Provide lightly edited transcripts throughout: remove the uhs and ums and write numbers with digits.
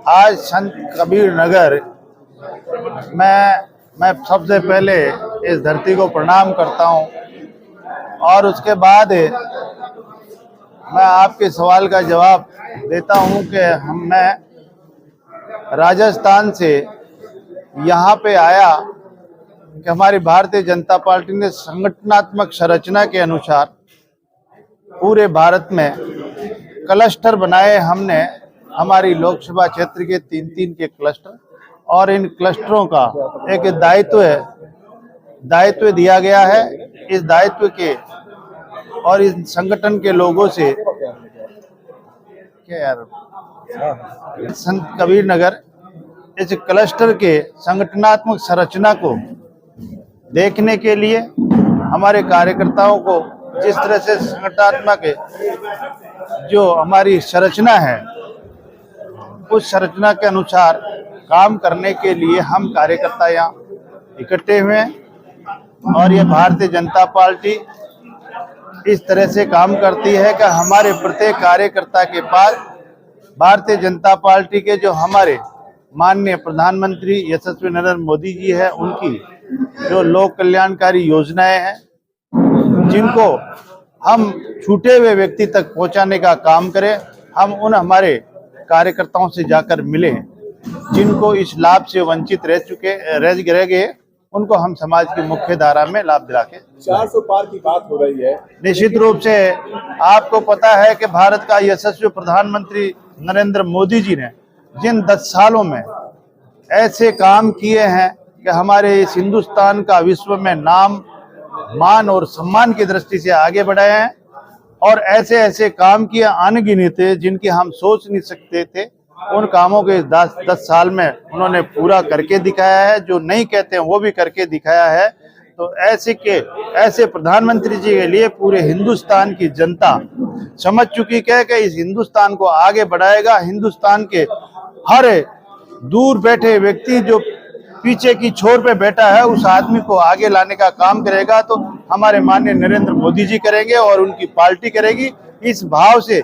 आज संत कबीर नगर मैं सबसे पहले इस धरती को प्रणाम करता हूं और उसके बाद मैं आपके सवाल का जवाब देता हूं कि मैं राजस्थान से यहाँ पे आया कि हमारी भारतीय जनता पार्टी ने संगठनात्मक संरचना के अनुसार पूरे भारत में क्लस्टर बनाए। हमने हमारी लोकसभा क्षेत्र के 3-3 के क्लस्टर और इन क्लस्टरों का एक दायित्व दिया गया है। इस दायित्व के और इस संगठन के लोगों से क्या यार संत कबीर नगर इस क्लस्टर के संगठनात्मक संरचना को देखने के लिए हमारे कार्यकर्ताओं को जिस तरह से संगठनात्मक जो हमारी संरचना है उस संरचना के अनुसार काम करने के लिए हम कार्यकर्ता यहाँ इकट्ठे हुए हैं। और ये भारतीय जनता पार्टी इस तरह से काम करती है कि हमारे प्रत्येक कार्यकर्ता के पास भारतीय जनता पार्टी के जो हमारे माननीय प्रधानमंत्री यशस्वी नरेंद्र मोदी जी है उनकी जो लोक कल्याणकारी योजनाएं हैं जिनको हम छूटे हुए व्यक्ति तक पहुंचाने का काम करें। हम उन हमारे कार्यकर्ताओं से जाकर मिले जिनको इस लाभ से वंचित रह गए, उनको हम समाज की मुख्य धारा में लाभ दिला के 400 पार की बात हो रही है। निश्चित रूप से आपको पता है कि भारत का यशस्वी प्रधानमंत्री नरेंद्र मोदी जी ने जिन 10 सालों में ऐसे काम किए हैं कि हमारे इस हिंदुस्तान का विश्व में नाम, मान और सम्मान की दृष्टि से आगे बढ़ाए हैं और ऐसे ऐसे काम किए अनगिनत जिनकी हम सोच नहीं सकते थे। उन कामों के 10 साल में उन्होंने पूरा करके दिखाया है, जो नहीं कहते हैं वो भी करके दिखाया है। तो ऐसे प्रधानमंत्री जी के लिए पूरे हिंदुस्तान की जनता समझ चुकी है कि इस हिंदुस्तान को आगे बढ़ाएगा। हिंदुस्तान के हर दूर बैठे व्यक्ति जो पीछे की छोर पे बैठा है उस आदमी को आगे लाने का काम करेगा तो हमारे माननीय नरेंद्र मोदी जी करेंगे और उनकी पार्टी करेगी। इस भाव से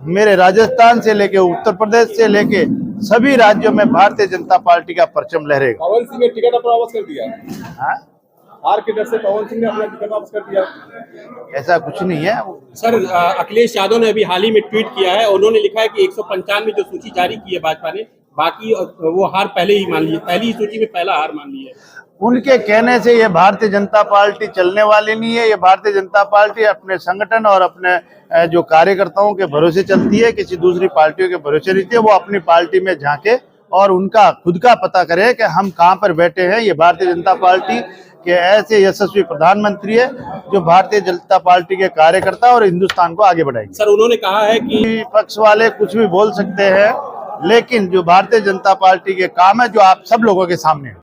मेरे राजस्थान से लेके उत्तर प्रदेश से लेके सभी राज्यों में भारतीय जनता पार्टी का परचम लहरेगा। पवन सिंह ने टिकट अपना वापस कर दिया। हाँ? हार के डर से पवन सिंह ने अपना टिकट वापस कर दिया। ऐसा कुछ नहीं है सर। अखिलेश यादव ने अभी हाल ही में ट्वीट किया है, उन्होंने लिखा है कि 195 जो सूची जारी की है भाजपा ने, बाकी वो हार पहले ही मान ली है, पहली सूची में पहला हार मान ली है। उनके कहने से ये भारतीय जनता पार्टी चलने वाली नहीं है। ये भारतीय जनता पार्टी अपने संगठन और अपने जो कार्यकर्ताओं के भरोसे चलती है, किसी दूसरी पार्टियों के भरोसे नहीं है। वो अपनी पार्टी में झांके और उनका खुद का पता करे कि हम कहाँ पर बैठे हैं। ये भारतीय जनता पार्टी के ऐसे यशस्वी प्रधानमंत्री है जो भारतीय जनता पार्टी के कार्यकर्ता और हिंदुस्तान को आगे बढ़ाएंगे। सर उन्होंने कहा है कि पक्ष वाले कुछ भी बोल सकते हैं, लेकिन जो भारतीय जनता पार्टी के काम है जो आप सब लोगों के सामने है।